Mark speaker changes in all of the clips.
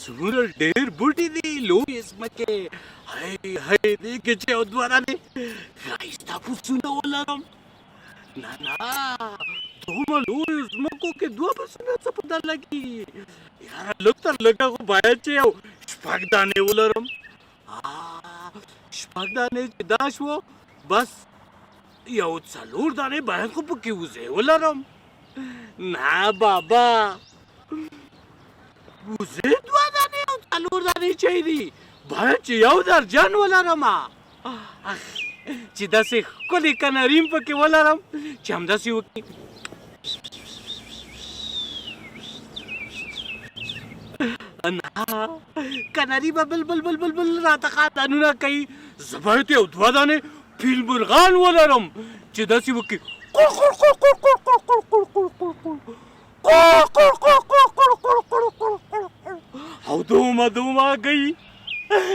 Speaker 1: څومره ډېر بوټي دي لویې ځمکې هی هی دې کې چې یو دوه دانې ښایسته پسونه ولرم نه نه دومره لویو ځمکو کې دوه پسونه څه په در لګي یاره لږ تر لږه خو باید چې یو شپږ دانې ولرم شپږ دانې چې دا شوه بس یو څلور دانې باید خو پکې وزې ولرم نه بابا وزې دوه دانې او څلور دانې چی دي باید چې یو درجن ولرم چې داسې ښکلې کنري م پکې ولرم چې همداسې وکړي نه کنري به بل بل بل بل بل راته خاطرونه کوي زه باید یو دوه دانې پیل مرغان ولرم چې داسې وکړي او دومره دومره کوي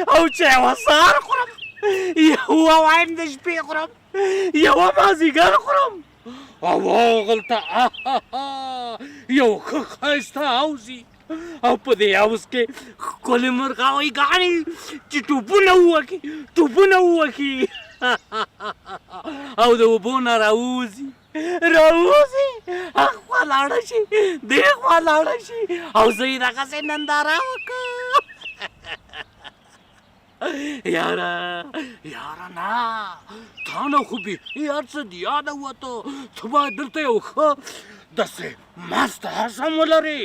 Speaker 1: او چې یوه سهار خورم یوه وایم د شپې خورم یوه مازدیګر خورم او هغلته یو ښه ښایسته حوض او په دې حوض کې ښکلې مرغاوۍ ګانې چې ټوپونه ووهي او د اوبو نه راوځي اخوا لاړه شي دې خوا لاړه شي او زه یې دغسې ننداره وکړم یاره نه تا نه خو بیخي هر څه د یاده ووته ته باید دلته یو ښه داسې مست آس هم ولرې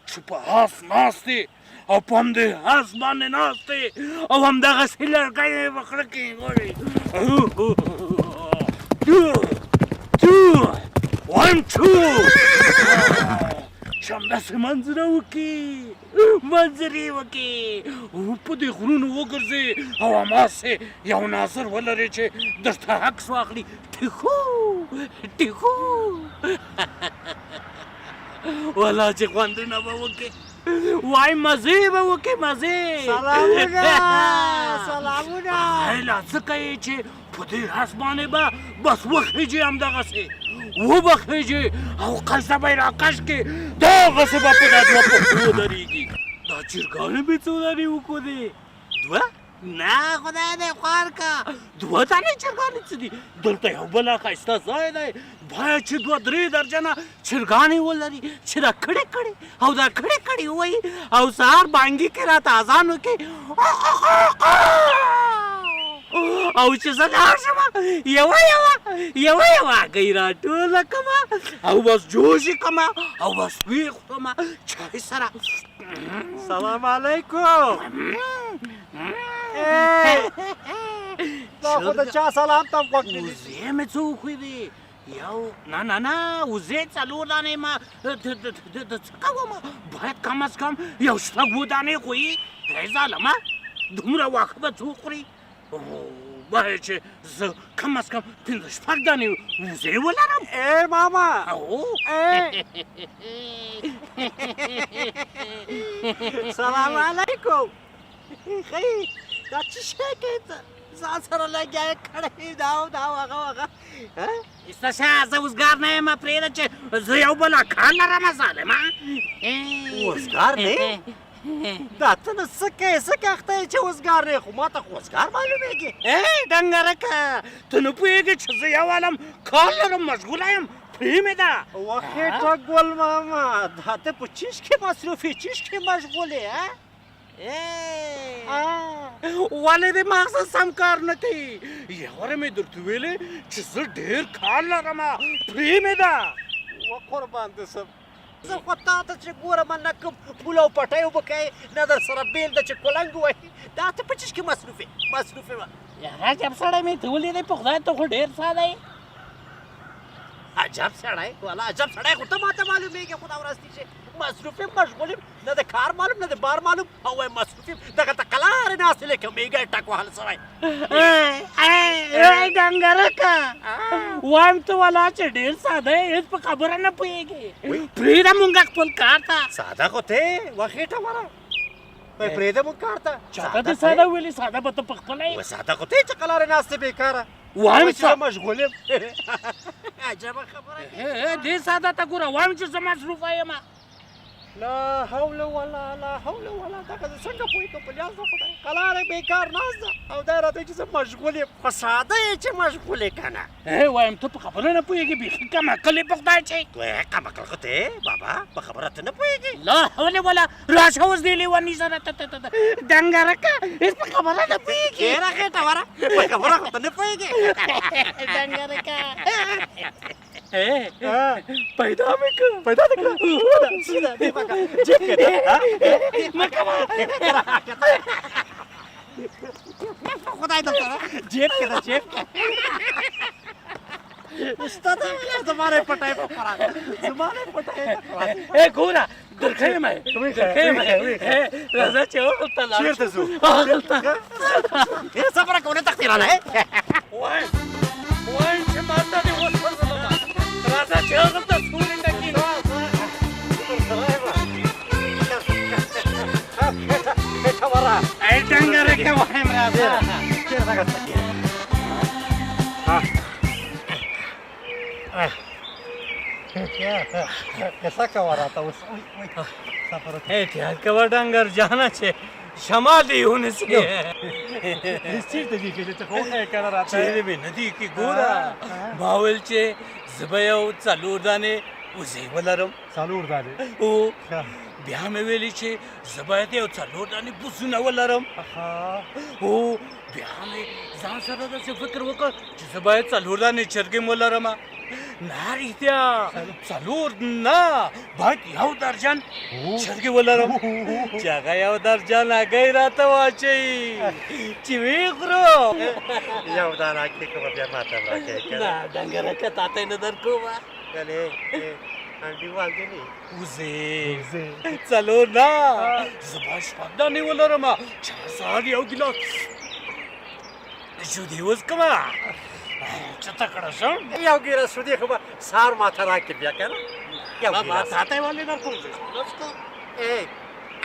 Speaker 1: چې په آس ناست دی او په همدې آس باندې ناست دی او همدغسې لرګی یې په خره کې غواړي وایم چې همداسې منظرې وکړي په دې غرونو وګرځې او هماسې یو ناظر ولرې چې درته عکس واخلي ټیخو والا چې خوندونه به وکړي وای مزې به وکړي مزې
Speaker 2: سلامونه
Speaker 1: هیله څه کوې چې په دې اسمانې به بس وخیږي همدغسې وبخیږي او قصه به یې راکش کړي دغسې به په دا دوه پښو ودرېږي دا چرګانې به څو دانې وښودې دوه نه خدای دې خوار کا دوه دانې چرګانې څه دي دلته یو بله ښایسته ځای دی باید چې دوه درې درجنه چرګانې ولري چې دا کړې او دا کړې ووایي او سهار بانګي کې راته اذان وکړي او چې زه لاړ شم یوه هګۍ راټوله کړمه او بس جوش یې کړمه او بس ویې خورمه چای سره
Speaker 2: سلام علیکم دا خو د چا سلام ته هم غوږ نه نیسي
Speaker 1: وزې مې څه وخوېدې یو نه وزې څلور دانې ما څه کومه باید کم از کم یو شپږ اووه دانې خویي درې ظالمه دومره واښه به څه وخوري باید چې زه کم از کم پنځه شپږ دانې وزې ولرم
Speaker 2: ماما سلام علیکم دا څه شی کوې ته ځان سره لګیا یې کړی دا هغه
Speaker 1: ستا شه زه اوزګار نه یم پرېږده چې زه یو بل کار لرم ظالمه
Speaker 2: اوزګار نه دا ته نو څه کوې اخته یې چې اوزګار نه یې خو ما ته خو اوزګار معلومېږي
Speaker 1: ډنګرکه ته نه پوهېږې چې زه یو عالم کار لرم مشغوله یم پرې مې ده
Speaker 2: وخېټه ګل ماما دا ته په چیش کې مصروف یې چیش کې مشغول یې
Speaker 1: ولې دې مغزه سم کار نه کوي یواره مې درته ویلې چې زه ډېر کار لرم پرې مې ده
Speaker 2: قربان دې سم زه خو تا ته چې ګورم نه کوم پول او پټی اوبه کوې نه در سره بیل ده چې کولنګ ووهي دا ته په چیش کې مصروف یې
Speaker 1: یاره عجب سړی مې ته ولیدی په خدای ته خو ډېر ساده یې
Speaker 2: عجب سړی والا عجب سړی خو ته ماته معلومېږي خو دا ورځ دي چې مصروف یم مشغول یم نه د کار معلوم نه د بار معلوم او وایم مصروف یم دغه ته قلارې ناستې لکه میږی ټک وهل سړی
Speaker 1: ډنګرکه وایم ته والا چې ډېر ساده یې هېڅ په خبره نه پوهېږې پرېږده مونږ خپل کار ته
Speaker 2: ساده خو ته وخېټه وره پرېږده مونږ کار ته
Speaker 1: چاته دې ساده ویلې ساده به ته پخپله یې
Speaker 2: ساده خو ته چې قلارې ناستې بېکاره
Speaker 1: وایم
Speaker 2: چې مشغول یم عجبه خبره
Speaker 1: دې ساده ته ګوره وایم چې زه مصروفه یم
Speaker 2: لا حول ولا لا حول ولا دغه څنګه پوهېږم په لیاز د خدای قلاره بیکار ناست ده او دی راته چې زه مشغول یم خو ساده یې چې مشغول یې که نه
Speaker 1: وایم ته په خبره نه پوهېږې بیخي کم عقل یې په خدای چې
Speaker 2: کم عقل خو ته بابا په خبره ته نه پوهېږې
Speaker 1: لا حول ولا راشه اوس دې لیوني سره ډنګرکه هېڅ په خبره نه پوهېږې
Speaker 2: ډېره خېټه وره په خبره خو ته نه پوهېږې
Speaker 1: ډنګرکه پیدا مې کړ
Speaker 2: پیدا دې کړه سیده دې مکه جیب کې ده
Speaker 1: مه کوه
Speaker 2: خدای دې سره جیب کې ده جیب کې استاد زمانه پټای په فرا زمانه پټای
Speaker 1: ګوره درخیم راځه چې هلته لاړ
Speaker 2: چېرته ځو
Speaker 1: هلته
Speaker 2: صبره کوله تقدیرانه
Speaker 1: وایم چې ماته دې وسوځله راځه چې هلته سوري ډکي ای ډنګرکه وایم راځه
Speaker 2: کیسا کوه راته اوس
Speaker 1: احتیاط کوه ډنګر جانه چې شمال دې ونیسي
Speaker 2: چېرته دي که ته خو وښیې که نه راته
Speaker 1: چیرې مې نه دي کې ګوره ما ویل چې زه به یو څلور دانې وزې ولرم
Speaker 2: څلور دانې
Speaker 1: او بیا مې ویلي چې زه باید یو څلور دانې پسونه ولرم او بیا مې ځان سره داسې فکر وکړ چې زه باید څلور دانې چرګې ولرم نه رښتیا څلور نه باید یو درجن چرګې ولرم چې هغه یو درجن هګۍ راته واچوي چې ویې خورو
Speaker 2: یو دانه کې کومه بیا ماته هم راکوې که
Speaker 1: نه ډنګرکه تا ته یې نه درکومه
Speaker 2: کنې انډیوال دې نه
Speaker 1: وزې څلور نه زه به شپږ دانې ولرم چې سهار یو ګیلاس شودې وڅښمه چې تکړه شم
Speaker 2: یو ګیلاس شودې خو به سهار ماته راکړې بیا که نه یو ګیلاس
Speaker 1: تا ته یې ولې درکوم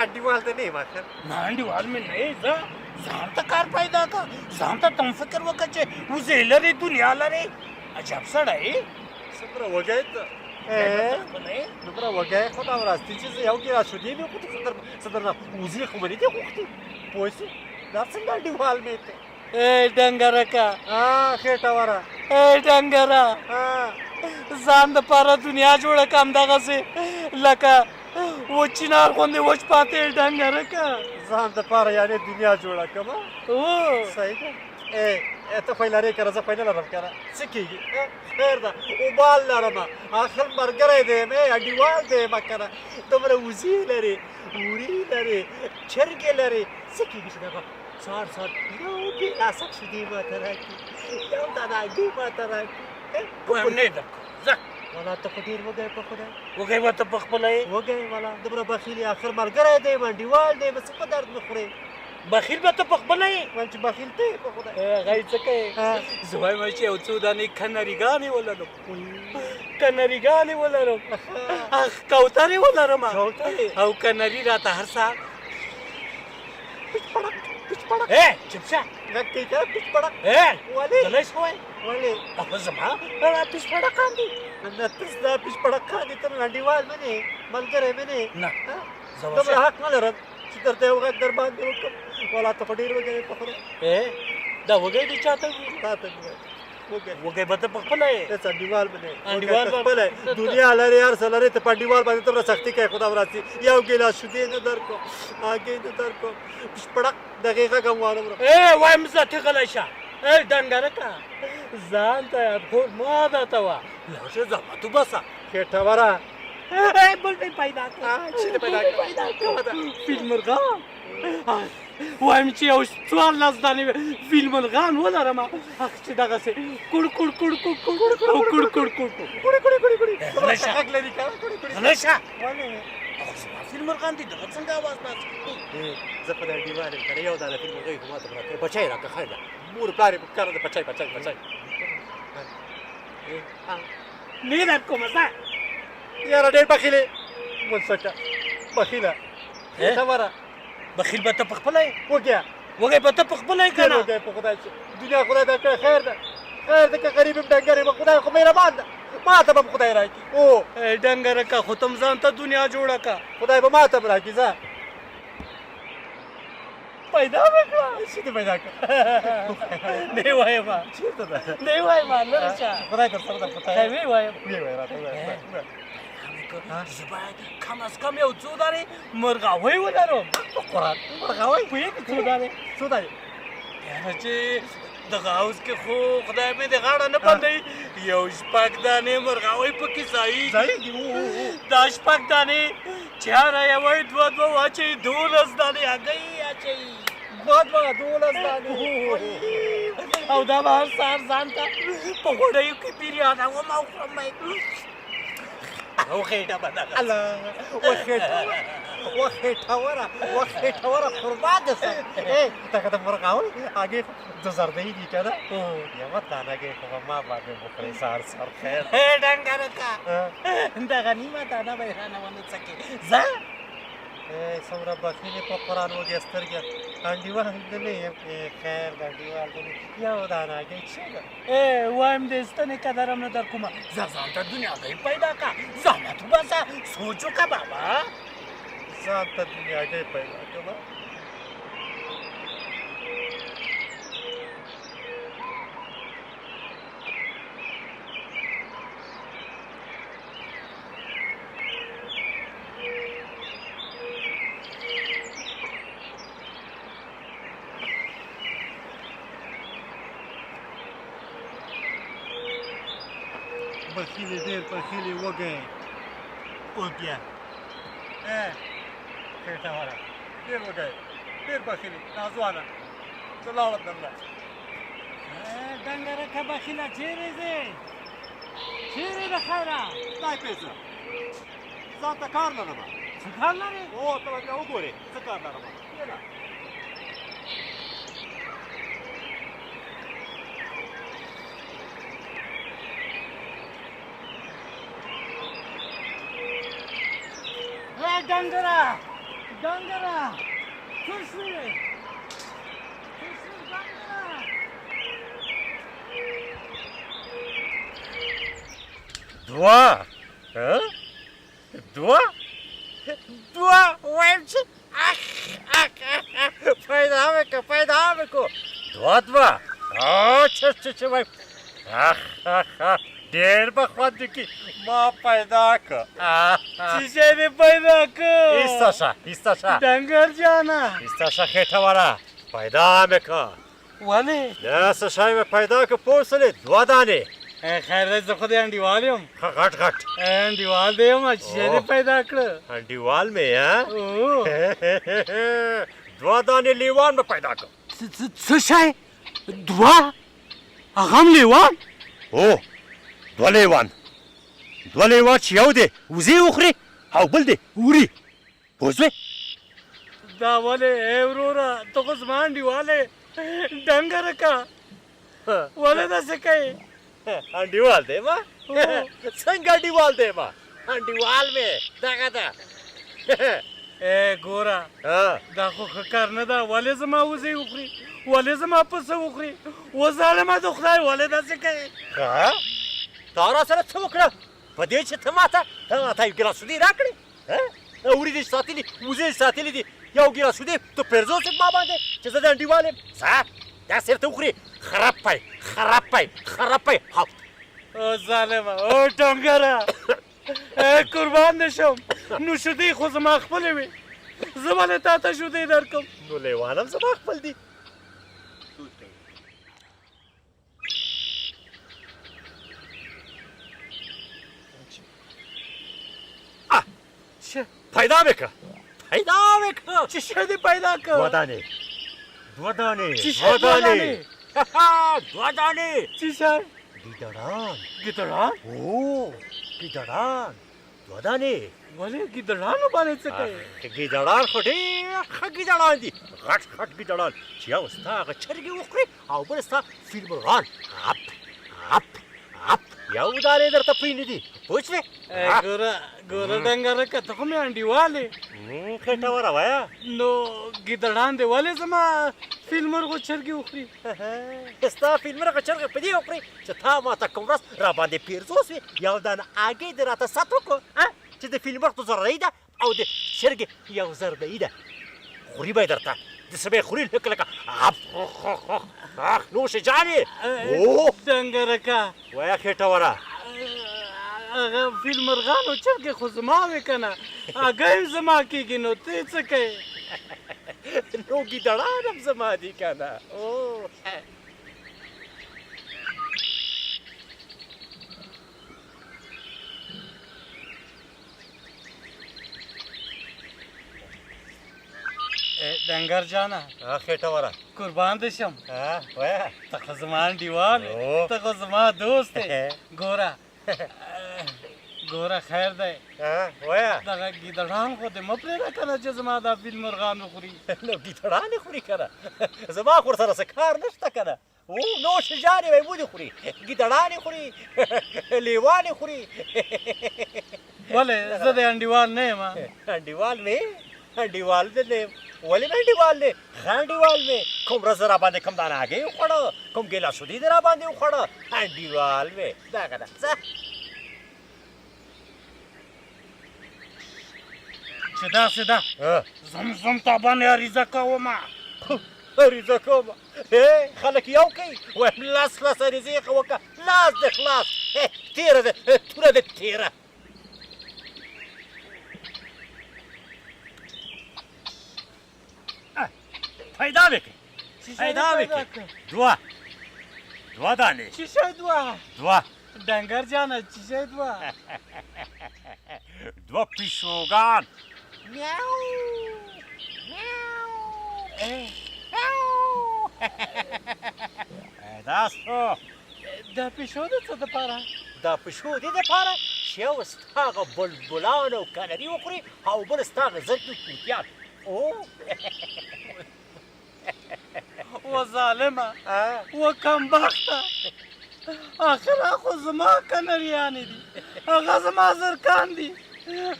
Speaker 2: انډیوال دې نه یم اخر
Speaker 1: نه انډیوال مې نه یې زه ځان ته کار پیدا کړه ځان ته تم فکر وکړه چې وزې لرې دنیا لرې عجب سړی
Speaker 2: څومره وږی ته دومره وږی خو دا وراستی چې زه یو ګیلاس شودې مې وخوتې څه درنه وزې خو مې نه دي غوښتې پوه شوې دا څنګه انډیوال مې ته
Speaker 1: ډنګرکه
Speaker 2: خېټه وره
Speaker 1: ډنګره ځان دپاره دنیا جوړه کړه همدغسې لکه و چنار غوندې وچ پاتې ډنګرکه
Speaker 2: ځان دپاره یعنې دنیا جوړه کړمه صحیح ده ته خوی لرې که نه زه خوی نه لرم که نه څه کېږي خیر ده اوبال لرمه آخر ملګری دی یم انډیوال دی یم که نه دومره وزې لرې وړي لرې چرګې لرې څه کېږي چې دغه سهار سهار یو ګیلاسک شیدې ماته راکړي یو دانه هګۍ ماته راکړي
Speaker 1: وایم نه یې درکوم ځه
Speaker 2: والا ته خو ډېر وږی په خدای
Speaker 1: وږی به ته پخپله یې
Speaker 2: وږی والا دومره بخیل یې آخر ملګری دی یم انډیوال دی یم څه په درد مې خورې
Speaker 1: بخیل به ته پخپله یې
Speaker 2: وایم چې بخیل ته یې په خدای
Speaker 1: هغه یې څه کوې زه وایم چې یو څو دانې کنریګانې ولرم کنریګانې ولرم کوترې ولرم او کنري راته هر سهار چپ شه
Speaker 2: غږ کوي که پیچ پړک ولې
Speaker 1: غلی شوی
Speaker 2: ولې
Speaker 1: هغه زما پیچ پړکان دي
Speaker 2: نه ته دا پیچ پړکان دي ته انډیوال مې نه ملګری مې
Speaker 1: نه
Speaker 2: دومره حق نه لرم چې درته یو غږ در باندې وکړم والا ته خو ډېر وږی په خدای
Speaker 1: دا وږی دي چاته
Speaker 2: تا ته
Speaker 1: وږی به ته پخپله یې
Speaker 2: ته انډیوال مې نه
Speaker 1: انډیوال
Speaker 2: خپله دنیا لرې هر څه لرې ته په انډیوال باندې دومره سختي کوې خدا وراسي یو ګیلاس شودې نه درکړم هګۍ نه درکړم پیچ پړک دغې غږ هم واورم
Speaker 1: وایم زه ته غلی شه ډنګرکه ځان ته یادخور ما درته وه لاړ شه زحمت وباسه
Speaker 2: خېټه وره
Speaker 1: بل مې پیدا کړه
Speaker 2: چیرې پیدا کړه
Speaker 1: فیل مرغان وایم چې یو څوارلس دانې فیل مرغان ولرم هغه چې دغسې کړ کړ کړ کړ کړ او کړ کړ کړ غلی شه غلی شه هغه زما فیل مرغان دي دغه څنګه اواز باسي
Speaker 2: زه په دې انډیوال یم که نه یو دانه فیل مرغۍ خو ماته به راکړې بچی راکړه خیر ده مور پلار یې په کار ده بچی
Speaker 1: نه درکومه ځه
Speaker 2: یاره ډېر بخیل یې منسکه بخیله خېټه وره
Speaker 1: بخیل به ته پخپله یې وږی به ته پخپله یې که نه
Speaker 2: وږی په خدای چې دنیا خدای درکړې خیر ده که غریب یم ډنګر یم خدای خو مهربان ده ما ته به خدای راکړي او
Speaker 1: ډنګره کا خو تم ځان ته دنیا جوړه کا
Speaker 2: خدای به ما ته هم راکړي ځه
Speaker 1: پیدا وکړه
Speaker 2: څه دې پیدا کړ
Speaker 1: نه وایم
Speaker 2: چېرته ده
Speaker 1: نه وایم لږ شه
Speaker 2: خدای در سره ده خدای
Speaker 1: وی وایم
Speaker 2: وی وی راته وی
Speaker 1: زه باید کم از کم یو څو دانې مرغاوۍ ولرم
Speaker 2: قرآن مرغاوۍ
Speaker 1: پوهېږې څو دانې
Speaker 2: څو دی
Speaker 1: یاره چې دغه هاوس کې خو خدای مې د غاړه نه بندوي یو شپږ دانې مرغاوۍ پکې ځایږي
Speaker 2: ځایږي
Speaker 1: دا شپږ دانې چې هره یوه یې دوه دوه واچوي 12 دانې هګۍ اچوي
Speaker 2: دوه 12 دانې
Speaker 1: او دا به هر سهار ځان ته په غوډیو کې بیریانوم او خورم او خېټه به دغه
Speaker 2: الله وخېټوره قربان دې سم دغه د مرغاوۍ هګۍ خو د زردۍ دي که نه یوه دانه هګۍ خو به ما باندې وخورې سهار سهار خیر
Speaker 1: ډنګره کا دغه نیمه دانه به یې رانه ونه څکې ځه
Speaker 2: څومره بخیلې په قرآن وږې سترګې انډیوال دې نه یم خیر د انډیوال دې یو دانه هګۍ کښېږده
Speaker 1: وایم د ستنې قدر هم نه در کومه ځه ځان ته دنیاګۍ پیدا کا زحمت وباسه سوچ وکړه بابا
Speaker 2: ځان ته دنیاګۍ پیدا کړه بخیلې ډېر بخیلې وږی
Speaker 1: وګیا
Speaker 2: خېټوره ډېر وږی ډېر بخیلې نازوانه زه لاړم درله
Speaker 1: ډنګره که بخیله چیرې ځې چیرې د خیره
Speaker 2: خدای پیسه ځان ته کار لرم
Speaker 1: څه کار لرې
Speaker 2: او ته به بیا وګورې څه کار لرم
Speaker 1: ډنګره څه شوې
Speaker 2: دوه وایم چې پیدا مې کو دوه چې وایم ډېر به خوند وکړي ما پیدا که
Speaker 1: چې شی دې پیدا که
Speaker 2: ایسته شه
Speaker 1: ډنګر جانه
Speaker 2: ایسته شه خېټوره پیدا مې که
Speaker 1: ولې
Speaker 2: داسې شی مې پیدا که پوه سولې 2 دانې
Speaker 1: خیر دی زه خو د انډیوال یم
Speaker 2: غټ
Speaker 1: انډیوال دی یم چې شی دې پیدا کړه
Speaker 2: انډیوال مې 2 دانې لیوان مې پیدا که
Speaker 1: څه شی 2 هغه هم لیوان
Speaker 2: هو 2 لیوان چې یو دی وزې وخوري او بل دی وړي پوه شوې
Speaker 1: دا ولې وروره ته خو زما انډیوال یې ډنګره که ولې داسې کوې
Speaker 2: انډیوال دی ما څنګه انډیوال دی ما انډیوال مې دغه ده
Speaker 1: ګوره دا خو ښه کار نه ده ولې زما وزې وخوري ولې زما پسه وخوري وظالمه د خدای ولې داسې کوې
Speaker 2: تا را سره څه وکړه په دې چې ته ماته یو ګیلاس شیدې راکړې وړي دې ساتلي وزې ساتلي دي یو ګیلاس شیدې ته پرزو سې ما باندې چې زه د انډیوال یم دا صرف ته وخورې خراب پی
Speaker 1: ظالمه او ډنګره قربان دې شم نو شیدې خو زما خپلې وې زه ولې تا ته شیدې درکړم
Speaker 2: نو لیوان هم زما خپل دي پیدا مې که
Speaker 1: چې شی دې پیدا که
Speaker 2: 2 دانې
Speaker 1: چې شی 2 دانې
Speaker 2: 2 دانې
Speaker 1: چې شی
Speaker 2: ګیدړان او ګیدړان 2 دانې
Speaker 1: ولې ګیدړانو باندې څه کوې
Speaker 2: ګیدړان خو ډېر ښه ګیدړان دي غټ ګیدړان چې یو ستا هغه چرګې وخوري او بل ستا فیل مرغان یو دانې درته پوی نه دي پوه شوې
Speaker 1: ګوره ډنګرکه ته خو مې انډیوالې
Speaker 2: خېټه وره وایه
Speaker 1: نو ګیدړان دې ولې زما فیل مرغو چرګې وخوري
Speaker 2: ستا فیل مرغه چرګه په دې وخوري چې تا ماته کوم ورځ راباندې پیرزوس وې یو دانه اګۍ دې راته سات وکړو چې د فیل مرغ زرعی ده او د چرګې یو زربهی ده خوري به یې درته داسې به یې خوري لکه نوش جانې
Speaker 1: ډنګرکه
Speaker 2: وایه خېټه وره
Speaker 1: هغه فیل مرغانو چرګې خو زما وې که نه اګۍ هم زما کېږي نو ته یې څه کوې
Speaker 2: نو ګیدړان هم زما دي که نه
Speaker 1: ډنګر جانه
Speaker 2: خېټه وره
Speaker 1: قربان دې شم
Speaker 2: وایه
Speaker 1: ته خو زما انډیوال یې ته خو زما دوست یې ګوره خیر دی
Speaker 2: وایه
Speaker 1: دغه ګیدړان خو دې مه پرېږده که نه چې زما دا فیل مرغان وخوري
Speaker 2: نو ګیدړان یې خوري که نه زما خو ورسره څه کار نشته که نه نوش جانې وایي ودې خوري ګیدړان یې خوري لیوان یې خوري
Speaker 1: ولې زه د انډیوال نه یم
Speaker 2: انډیوال مې انډیوال دې نه یم ولې مې انډیوال دی ښه انډیوال مې کوم ورځ راباندې کوم دانه هګۍ وخوړه کوم ګیلاسودي دې راباندې وخوړه انډیوال مې دغه ده څه
Speaker 1: چې داسې ده زم تا باندې عریضه کومه
Speaker 2: عریضه کومه خلک یو کوي وایم لاس عریضې وکړه لاس دې خلاص تېره ده توره دې تېره پیدا وکړي دوه دانې
Speaker 1: چی شی
Speaker 2: دوه
Speaker 1: ډنګر جانه چی شی
Speaker 2: دوه پیشوګان دا څه
Speaker 1: دا پیشو د څه دپاره
Speaker 2: دا پیشو دې دپاره چې یو ستا هغه بلبلان او کنري وخوري او بل ستا هغه زرکې کوتیان
Speaker 1: و ظالمه و کمبخته آخر خو زما کنریانې دي هغه زما زرکان دي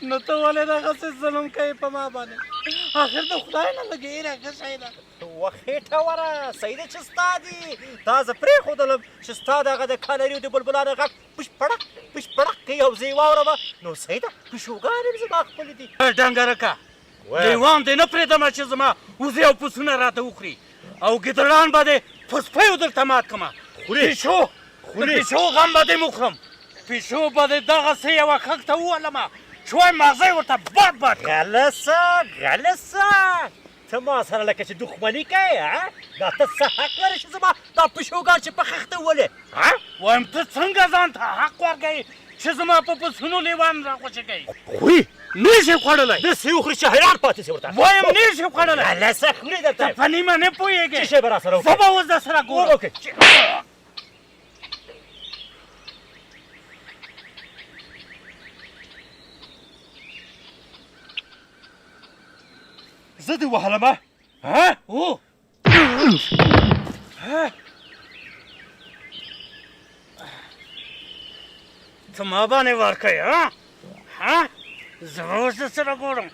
Speaker 1: نو ته ولې دغسې ظلم کوې په ما باندې آخر د خدای نه لږ هېره ښه شی ده
Speaker 2: خېټه وره صحیح ده چې ستا دي تا زه پرېښودلم چې ستا دغه د کنري او د بلبلانو غږ پش پړق کوي او زه یې واورمه نو صحیح ده پیشوګانې هم زما خپلې دي
Speaker 1: ډنګرکه لیوان دې نه پرېږدمه چې زما وزې او پسونه راته وخوري او ګیدړان به دې پسپیو دلته مات کړمه پیشو غم به دې وخورم پیشو به دې دغسې یوه خښ ته وولمه چې وایي مغزی ورته باد
Speaker 2: غلسه ته ما سره لکه چې دښمني کوې دا ته څه حق لرې چې زما دا پیشوګان چې په خښته وولې
Speaker 1: وایم ته څنګه ځان ته حق ورکوې چې زما په پسونو لیوان راخوشې کوي
Speaker 2: خوري
Speaker 1: نه شي خوړلی
Speaker 2: داسې وخوري چې حیران پاتې شي ورته
Speaker 1: وایم نه شي خوړلی
Speaker 2: غلسه خوري درته
Speaker 1: ته په نیمه نه پوهېږې
Speaker 2: څه شی به راسره وکړې
Speaker 1: زه به اوس درسره ګورم
Speaker 2: زه دې وهلمه
Speaker 1: ته ما باندې وار کوې زه به اوس درسره ګورم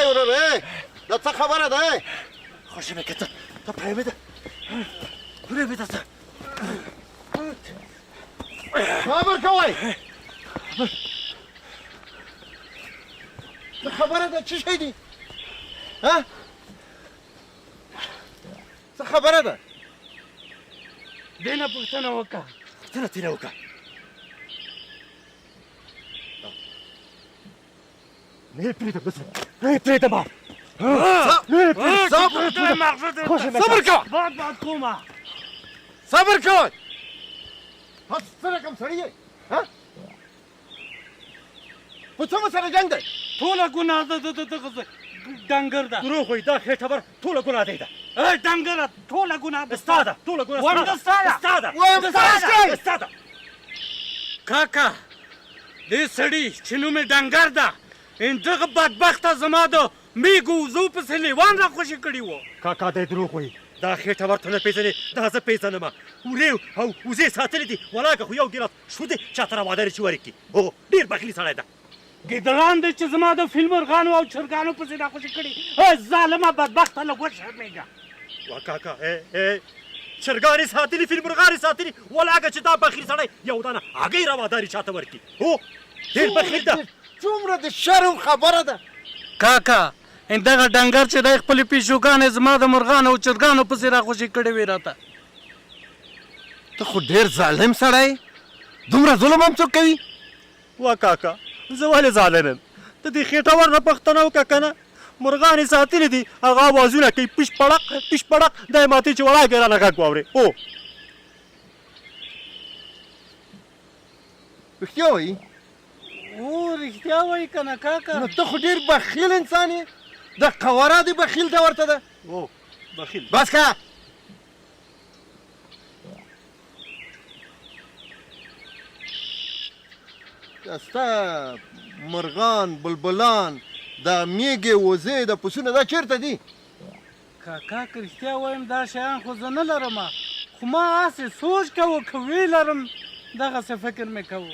Speaker 3: ورور دا څه خبره ده؟
Speaker 2: خوشې مې که ته پرېږده پرېږده ته
Speaker 3: صبر کوئ څه خبره ده څه شی دي څه خبره ده
Speaker 1: دې نه پوښتنه وکړه
Speaker 2: پوښتنه ترې وکړه نه پرېږده بس نه پرېږده ما
Speaker 3: صبر کوه
Speaker 1: باد کومه
Speaker 3: صبر کوئ تاسو څه رقم سړی یې په څه مو سره جنګ دی
Speaker 1: ټوله ګناه ده دغه ډنګر ده
Speaker 2: دروغ وایي دا خېټور ټوله ګناه دی ده
Speaker 1: ډنګره ټوله ګناه ده
Speaker 2: ستا ده ټوله ګناه
Speaker 1: وایم ده ستا ده
Speaker 2: ستا ده
Speaker 3: وایم
Speaker 2: ستا ده
Speaker 1: کاکا دې سړي چې نوم یې ډنګر ده دغه بدبخته زما د میږو وزو پسې لیوان را خوشي کړي وو
Speaker 2: کاکا دی دروغ وایي دا خېټور ته نه پېژنې دا زه پېژنم ورې او وزې ساتلې دي ولاکه خو یو ګیلاس شودې چاته راوادرې چې ورکړي هو ډېر بخیلي سړی ده
Speaker 1: ګیدړان دی چې زما د فیل مرغانو او چرګانو پسې را خوشي کړي ظالمه بدبخته لږ وشرمېږه
Speaker 2: وا کاکا چرګانې ساتلي فیل مرغانې ساتلي ولاکه چې دا بخیل سړی یو دانه هګۍ راواداري چاته ورکړي هو ډېر بخیل ده
Speaker 3: څومره د شرم خبره ده
Speaker 1: کاکا دغه ډنګر چې دی خپلې پیشوګانې زما د مرغانو او چرګانو پسې را خوشي کړې وې راته
Speaker 3: ته خو ډېر ظالم سړی دومره ظلم هم څوک کوي
Speaker 2: وا کاکا زه ولې ظالم یم ته دې خېټور نه پوښتنه وکړه که نه مرغانې ساتلي دي هغه اوازونه کوي پیش پړق پیش پړق دا یې ماتې چې وړاکې رانه غږ واورې هو
Speaker 3: رښتیا وایي
Speaker 1: رښتیا وایي که نه کاکا
Speaker 3: نو ته خو ډېر بخیل انسان یې د قواره دې بخیل ته ورته ده
Speaker 2: او بخیل
Speaker 3: بس که ستا مرغان بلبلان دا میږې وزې د پسونه دا چېرته دي
Speaker 1: کاکا که رښتیا وایم دا شیان خو زه نه لرم خو ما هسې سوچ کوو که وی لرم دغسې فکر مې کوو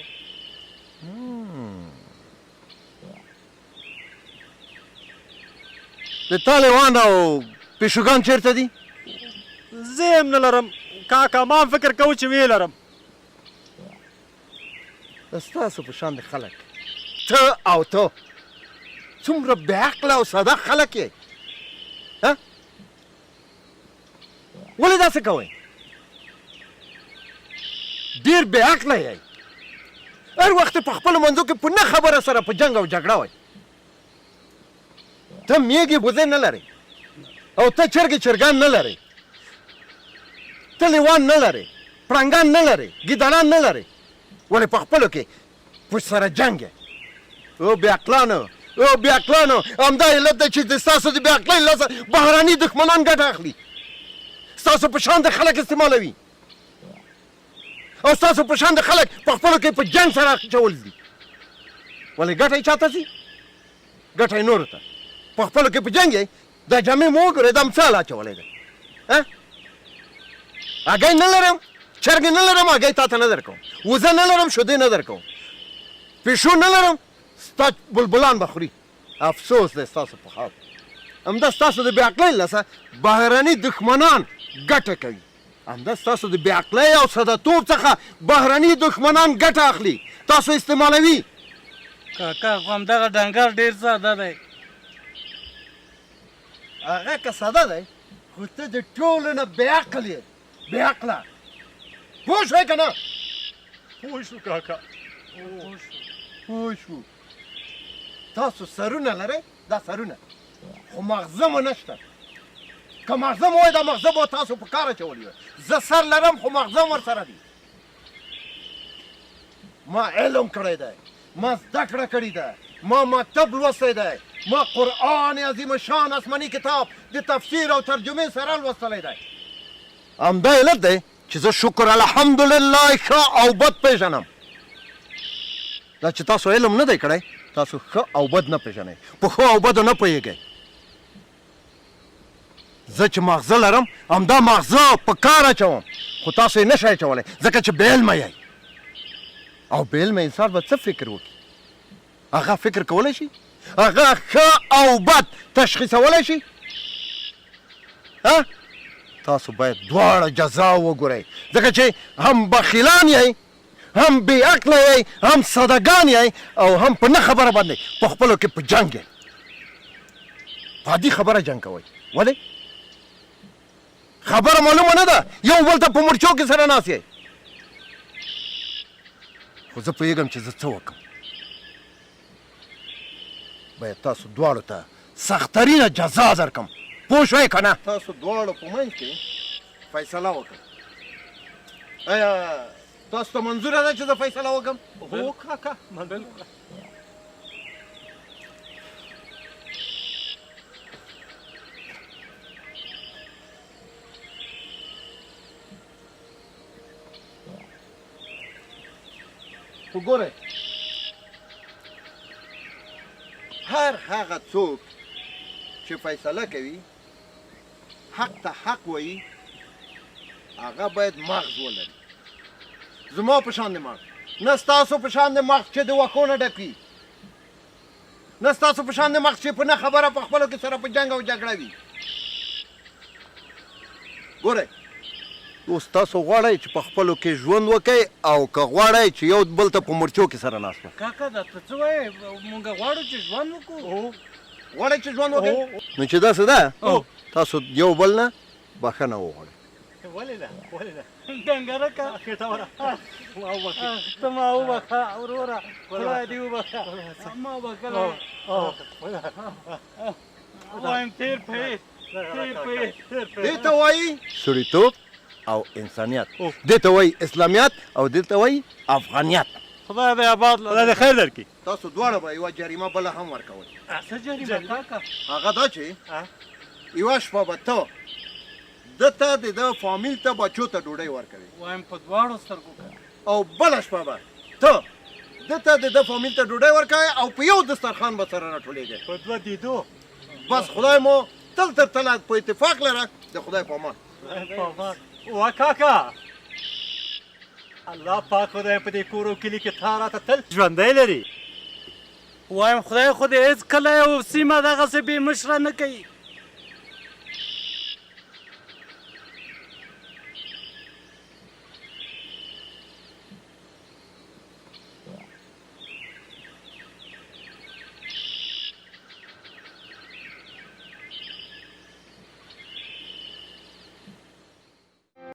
Speaker 3: د تا لیوان او پیشوګان چېرته دي
Speaker 2: زه هم نه لرم کاکا ما هم فکر کوو چې ویې لرم
Speaker 3: د ستاسو په شان د خلک ته او ته څومره بېعقله او ساده خلک یې ولې داسې کوئ ډېر بېعقله یې هر وخت په خپلو منځو کې په نه خبره سره په جنګ او جګړه وئ ته میږې وزې نه لرې او ته چرګې چرګان نه لرې ته لیوان نه لرې پړانګان نه لرې ګیدړان نه لرې ولې په خپلو کې په سره جنګ یې او بېعقلانو او بېعقلانو همدا علت دی چې د ستاسو د بېعقلۍ لاسه بهراني دښمنان ګټه اخلي ستاسو په شان د خلک استعمالوي او ستاسو په شان د خلک په خپلو کې په جنګ سره اچول دي ولې ګټه یې چاته ځي ګټه یې نورو ته په خپلو کې په جنګ یې دا جامې مو وګورئ دا مثال اچولی دی هګۍ نه لرم چرګې نه لرم هګۍ تا ته نه درکوم وزه نه لرم شودې نه درکوم پیشو نه لرم ستا بلبلان به خوري افسوس دی ستاسو په حال همدا ستاسو د بېعقلۍ لاسه بهرني دښمنان ګټه کوي همدا ستاسو د بېعقلۍ او سادهتوب څخه بهرني دښمنان ګټه اخلي تاسو استعمالوي
Speaker 1: کاکا خو همدغه ډنګر ډېر ساده دی
Speaker 3: هغه که ساده دی خو ته د ټولو نه بېعقل یې بېعقله پوه شوی که نه
Speaker 2: پوه شو کاکا
Speaker 3: پوه شو تاسو سرونه لرئ دا سرونه خو مغزه مو نشته که مغزه مو وای دا مغزه به تاسو په کار اچولی وای زه سر لرم خو مغزه هم ورسره دي ما علم کړی دی ما زده کړه کړې ده ما مکتب لوستی دی ما قرآن عظیم شان آسماني کتاب د تفسیر او ترجمې سره لوستلی دی همدا علت دی چې زه شکر الحمدلله ښه او بد پېژنم دا چې تاسو علم نه دی کړی تاسو ښه او بد نه پېژنئ په ښو او بدو نه پوهېږئ زه چې ماغزه لرم همدا ماغزه په کار اچوم خو تاسو یې نه شئ اچولی ځکه چې بې علمه یئ او بې علمه انسان به څه فکر وکړي؟ هغه فکر کولی شي؟ هغه ښه او بد تشخیصولی شي؟ تاسو باید دواړه جزا وګورئ، ځکه چې هم بخیلان یئ، هم بې عقله یئ، هم سادهګان یئ، او هم په نه خبره باندې په خپلو کې په جنګ یئ. په عادي خبره جنګ کوئ. ولې؟ خبره معلومه نه ده، یو بل ته په مرچو کې سره ناست یئ. خو زه پوهېږم چې زه څه وکړم. باید تاسو دواړو ته سختترینه جزا درکړم. پوه شوئ که نه؟ تاسو دواړو په منځ کې فیصله وکړم. آیا تاسو ته منظوره ده چې زه فیصله وکړم؟
Speaker 2: هو کاکا منظور.
Speaker 3: وګورئ، هر هغه څوک چې فیصله کوي حق ته حق وایي، هغه باید مغز ولري. زما په شان د مغز، نه ستاسو په شان د مغز چې د وښو نه ډک وي، نه ستاسو په شان د مغز چې په نه خبره په خپلو کې سره په جنګ او جګړه وي. ګورئ، اوس تاسو غواړئ چې په خپلو کې ژوند وکئ، او که غواړئ چې یو بل ته په مرچو کې سره ناست وئ.
Speaker 1: کاکا دا ته څه وایې؟ مونږ غواړو چې ژوند وکړو.
Speaker 3: غواړئ چې ژوند وکړئ؟ نو چې داسې ده، تاسو یو بل نه بښنه وغواړئ.
Speaker 2: ولې نه؟ ولې نه؟
Speaker 1: ډنګرکه
Speaker 2: خېټه وره ما وبخښه.
Speaker 1: ته ما وبخښه وروره، خدای دې وبخښه. ما بښلی وایم تېر پهېد، تېر پهېد.
Speaker 3: دې ته وایي سړیتوب او انسانیت، دې ته وایي اسلامیت، او دې ته وایي افغانیت.
Speaker 2: خدای دې آباد خدای دې خیر درکړي.
Speaker 3: تاسو دواړه به یوه جریمه بله هم ورکوئ.
Speaker 1: څه جریمه کاکا؟
Speaker 3: هغه دا چې یوه شپه به ته ده ته د ده فامیل ته بچو ته ډوډۍ ورکوي،
Speaker 1: وایم په دواړو سترګو که،
Speaker 3: او بله شپه به ته ده ته د ده فامیل ته ډوډۍ ورکوي، او په یو دسترخوان به سره راټولېږئ.
Speaker 2: په دوه دیدو.
Speaker 3: بس خدای مو تل تر تله په اتفاق لره. د خدای په امان.
Speaker 2: وا کاکا، الله پاک خدای په دې کور او کلي کې تا راته تل ژوندی لري.
Speaker 1: وایم خدای خو دې هېڅ کله یو سیمه دغسې بې مشره نه کوي.